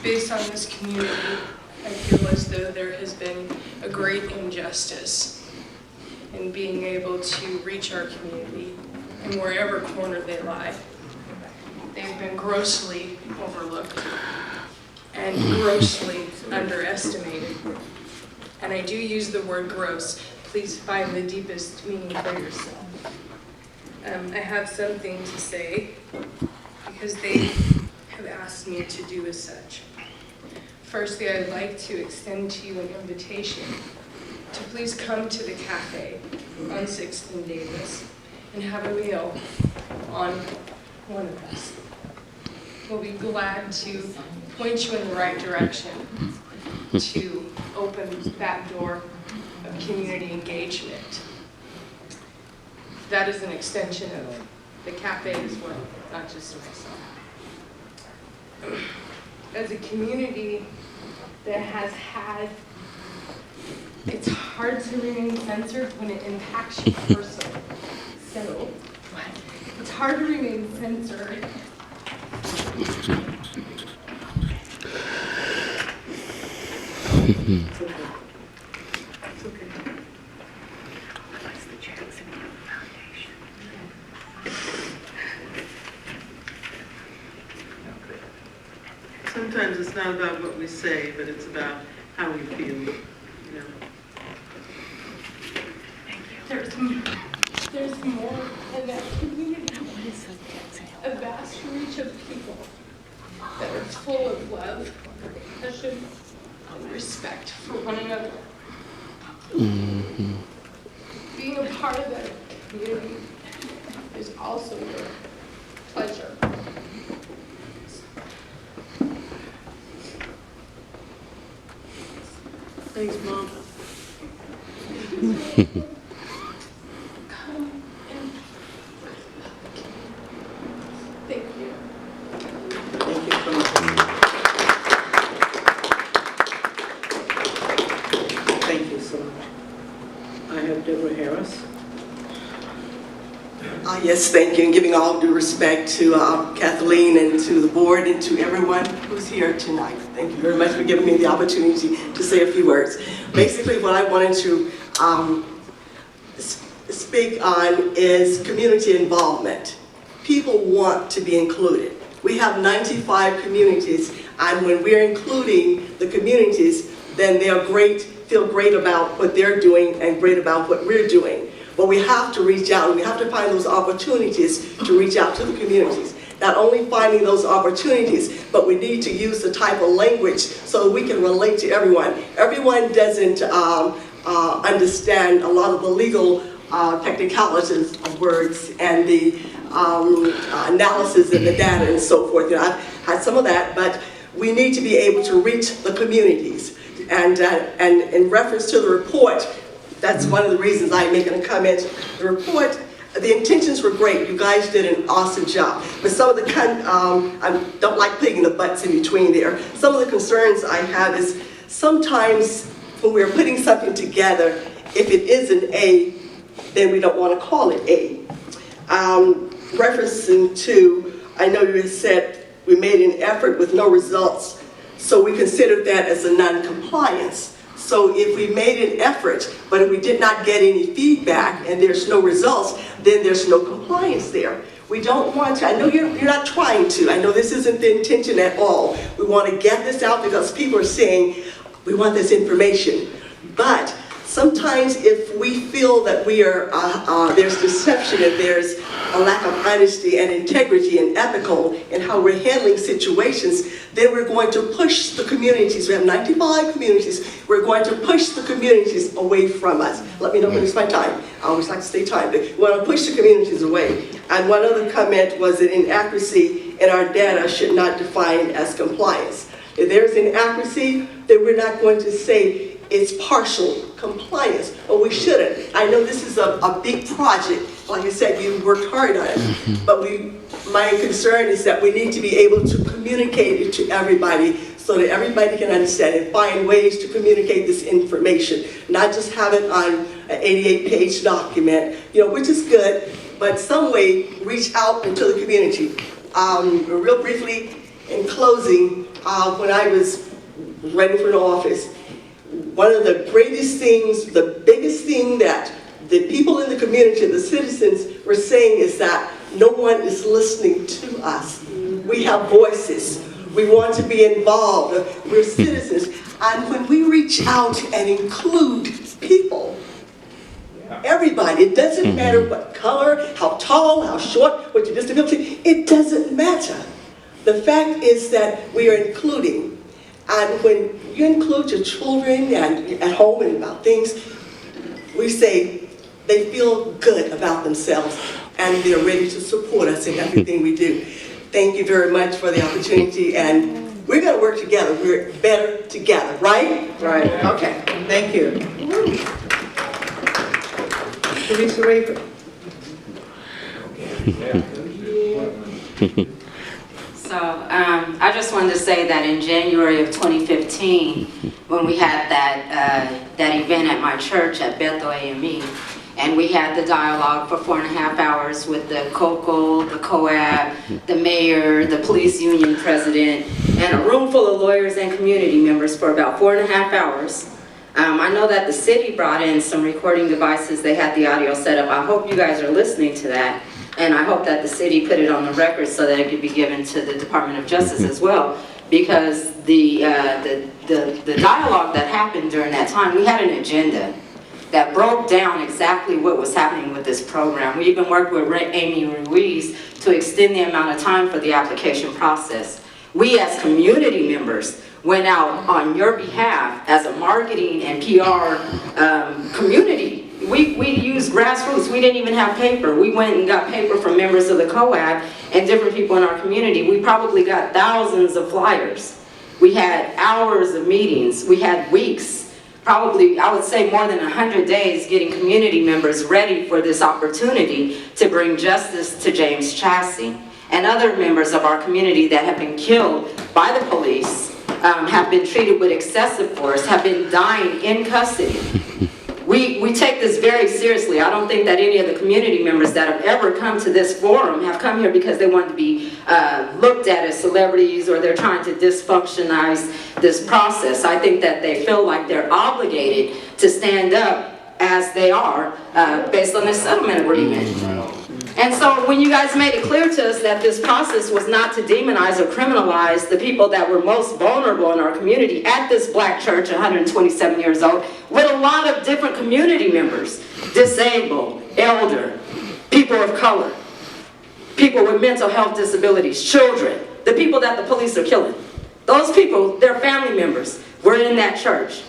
Based on this community, I feel as though there has been a great injustice in being able to reach our community in wherever corner they lie. They've been grossly overlooked and grossly underestimated. And I do use the word gross. Please find the deepest meaning for yourself. I have something to say because they have asked me to do as such. Firstly, I'd like to extend to you an invitation to please come to the cafe on 6th and Davis and have a meal on one of us. We'll be glad to point you in the right direction to open that door of community engagement. That is an extension of the cafe as well, not just myself. As a community that has had, it's hard to remain censored when it impacts you personally. So, it's hard to remain censored. It's okay. Sometimes it's not about what we say, but it's about how we feel, you know. There's more in that community, a vast reach of people that are full of love, compassion, and respect for one another. Being a part of that community is also your pleasure. Thanks, Mom. Come and thank you. Thank you so much. Thank you so much. I have Deborah Harris. Yes, thank you, and giving all due respect to Kathleen and to the board and to everyone who's here tonight. Thank you very much for giving me the opportunity to say a few words. Basically, what I wanted to speak on is community involvement. People want to be included. We have 95 communities, and when we're including the communities, then they're great, feel great about what they're doing and great about what we're doing. But we have to reach out, and we have to find those opportunities to reach out to the communities. Not only finding those opportunities, but we need to use the type of language so we can relate to everyone. Everyone doesn't understand a lot of the legal technicalities of words and the analysis of the data and so forth. You know, I've had some of that, but we need to be able to reach the communities. And in reference to the report, that's one of the reasons I'm making a comment. The report, the intentions were great. You guys did an awesome job. But some of the, I don't like putting the butts in between there. Some of the concerns I have is sometimes when we're putting something together, if it is an A, then we don't want to call it A. Referencing to, I know you said we made an effort with no results, so we considered that as a non-compliance. So if we made an effort, but if we did not get any feedback and there's no results, then there's no compliance there. We don't want to, I know you're not trying to, I know this isn't the intention at all. We want to get this out because people are saying, we want this information. But sometimes if we feel that we are, there's deception and there's a lack of honesty and integrity and ethical in how we're handling situations, then we're going to push the communities. We have 95 communities. We're going to push the communities away from us. Let me know when it's my time. I always like to stay timed. We want to push the communities away. And one other comment was that inaccuracy in our data should not define as compliance. If there's inaccuracy, then we're not going to say it's partial compliance, or we shouldn't. I know this is a big project. Like I said, you worked hard on it, but my concern is that we need to be able to communicate it to everybody so that everybody can understand and find ways to communicate this information, not just have it on an 88-page document, you know, which is good, but some way reach out into the community. Real briefly, in closing, when I was running for the office, one of the greatest things, the biggest thing that the people in the community, the citizens, were saying is that no one is listening to us. We have voices. We want to be involved. We're citizens. And when we reach out and include people, everybody, it doesn't matter what color, how tall, how short, what your disability, it doesn't matter. The fact is that we are including. And when you include your children and at home and about things, we say they feel good about themselves and they're ready to support us in everything we do. Thank you very much for the opportunity, and we're going to work together. We're better together, right? Right. Okay. Thank you. Teresa Raver. So I just wanted to say that in January of 2015, when we had that event at my church at Bethel AME, and we had the dialogue for 4.5 hours with the COAB, the COAB, the mayor, the police union president, and a room full of lawyers and community members for about 4.5 hours. I know that the city brought in some recording devices. They had the audio set up. I hope you guys are listening to that. And I hope that the city put it on the record so that it could be given to the Department of Justice as well. Because the dialogue that happened during that time, we had an agenda that broke down exactly what was happening with this program. We even worked with Amy Ruiz to extend the amount of time for the application process. We as community members went out on your behalf as a marketing and PR community. We used grassroots. We didn't even have paper. We went and got paper from members of the COAB and different people in our community. We probably got thousands of flyers. We had hours of meetings. We had weeks. Probably, I would say more than 100 days getting community members ready for this opportunity to bring justice to James Chassie and other members of our community that have been killed by the police, have been treated with excessive force, have been dying in custody. We take this very seriously. I don't think that any of the community members that have ever come to this forum have come here because they want to be looked at as celebrities or they're trying to dysfunctionize this process. I think that they feel like they're obligated to stand up as they are based on this settlement agreement. And so when you guys made it clear to us that this process was not to demonize or criminalize the people that were most vulnerable in our community at this black church, 127 years old, with a lot of different community members, disabled, elder, people of color, people with mental health disabilities, children, the people that the police are killing. Those people, their family members, were in that church.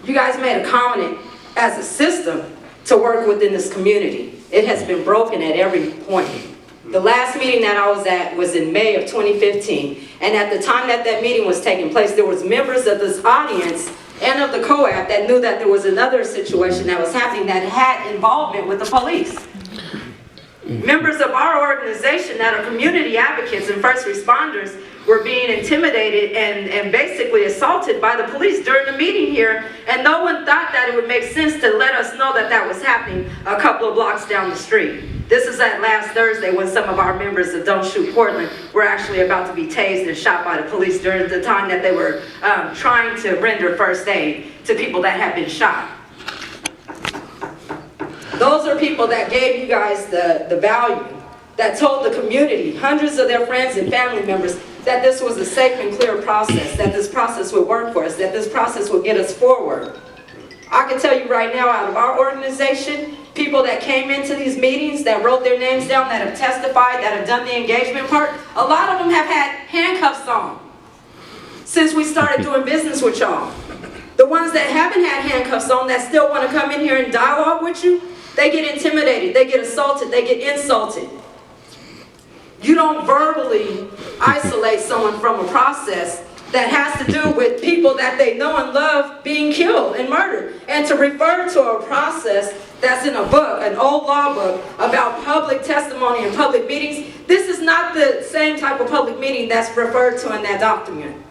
You guys made a covenant as a system to work within this community. It has been broken at every point. The last meeting that I was at was in May of 2015, and at the time that that meeting was taking place, there was members of this audience and of the COAB that knew that there was another situation that was happening that had involvement with the police. Members of our organization that are community advocates and first responders were being intimidated and basically assaulted by the police during the meeting here, and no one thought that it would make sense to let us know that that was happening a couple of blocks down the street. This is at last Thursday when some of our members of Don't Shoot Portland were actually about to be tased and shot by the police during the time that they were trying to render first aid to people that had been shot. Those are people that gave you guys the value, that told the community, hundreds of their friends and family members, that this was a safe and clear process, that this process would work for us, that this process would get us forward. I can tell you right now, out of our organization, people that came into these meetings, that wrote their names down, that have testified, that have done the engagement part, a lot of them have had handcuffs on since we started doing business with y'all. The ones that haven't had handcuffs on, that still want to come in here and dialogue with you, they get intimidated, they get assaulted, they get insulted. You don't verbally isolate someone from a process that has to do with people that they know and love being killed and murdered. And to refer to a process that's in a book, an old law book, about public testimony and public meetings, this is not the same type of public meeting that's referred to in that document.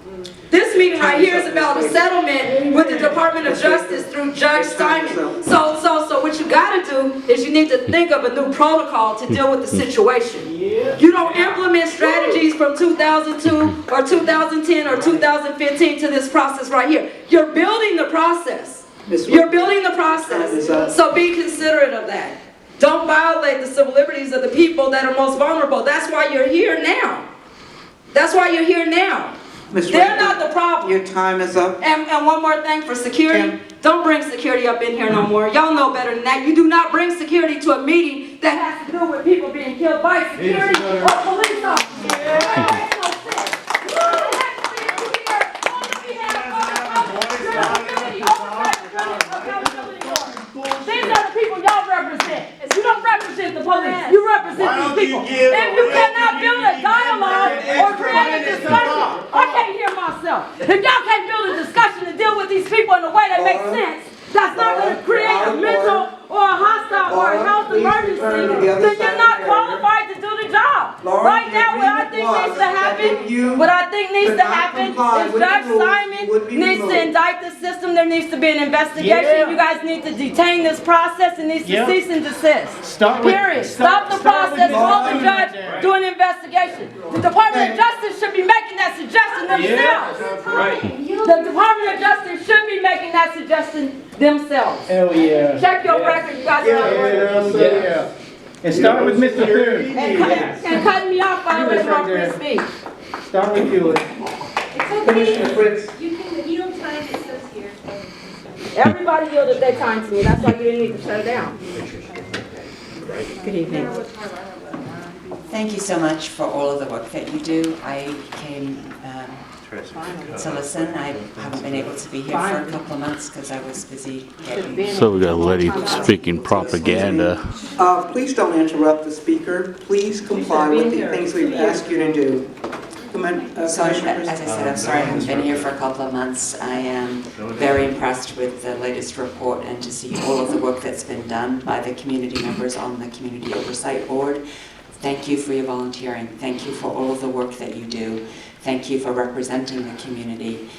This meeting right here is about a settlement with the Department of Justice through Judge Simon. So what you gotta do is you need to think of a new protocol to deal with the situation. You don't implement strategies from 2002 or 2010 or 2015 to this process right here. You're building the process. You're building the process. So be considerate of that. Don't violate the civil liberties of the people that are most vulnerable. That's why you're here now. That's why you're here now. They're not the problem. Your time is up. And one more thing for security. Don't bring security up in here no more. Y'all know better than that. You do not bring security to a meeting that has to do with people being killed by security or police officers. That makes no sense. You don't have to be here on behalf of the community, accountability board. These are the people y'all represent. You don't represent the police. You represent these people. If you cannot build a dialogue or create a discussion, I can't hear myself. If y'all can't build a discussion to deal with these people in a way that makes sense, that's not going to create a mental or a hostile or a health emergency, then you're not qualified to do the job. Right now, what I think needs to happen is Judge Simon needs to indict the system. There needs to be an investigation. You guys need to detain this process. It needs to cease and desist. Period. Stop the process. Call the judge. Do an investigation. The Department of Justice should be making that suggestion themselves. The Department of Justice should be making that suggestion themselves. Hell yeah. Check your record, you guys. Yeah. And start with Mr. Third. And cutting me off by way of my free speech. Start with you. Commissioner Fritz. You don't time it says here. Everybody yielded their time to me. That's why you didn't need to shut it down. Good evening. Thank you so much for all of the work that you do. I came to listen. I haven't been able to be here for a couple of months because I was busy getting... So we got a lady speaking propaganda. Please don't interrupt the speaker. Please comply with the things we've asked you to do. So as I said, I'm sorry I haven't been here for a couple of months. I am very impressed with the latest report and to see all of the work that's been done by the community members on the Community Oversight Board. Thank you for your volunteering. Thank you for all of the work that you do. Thank you for representing the community.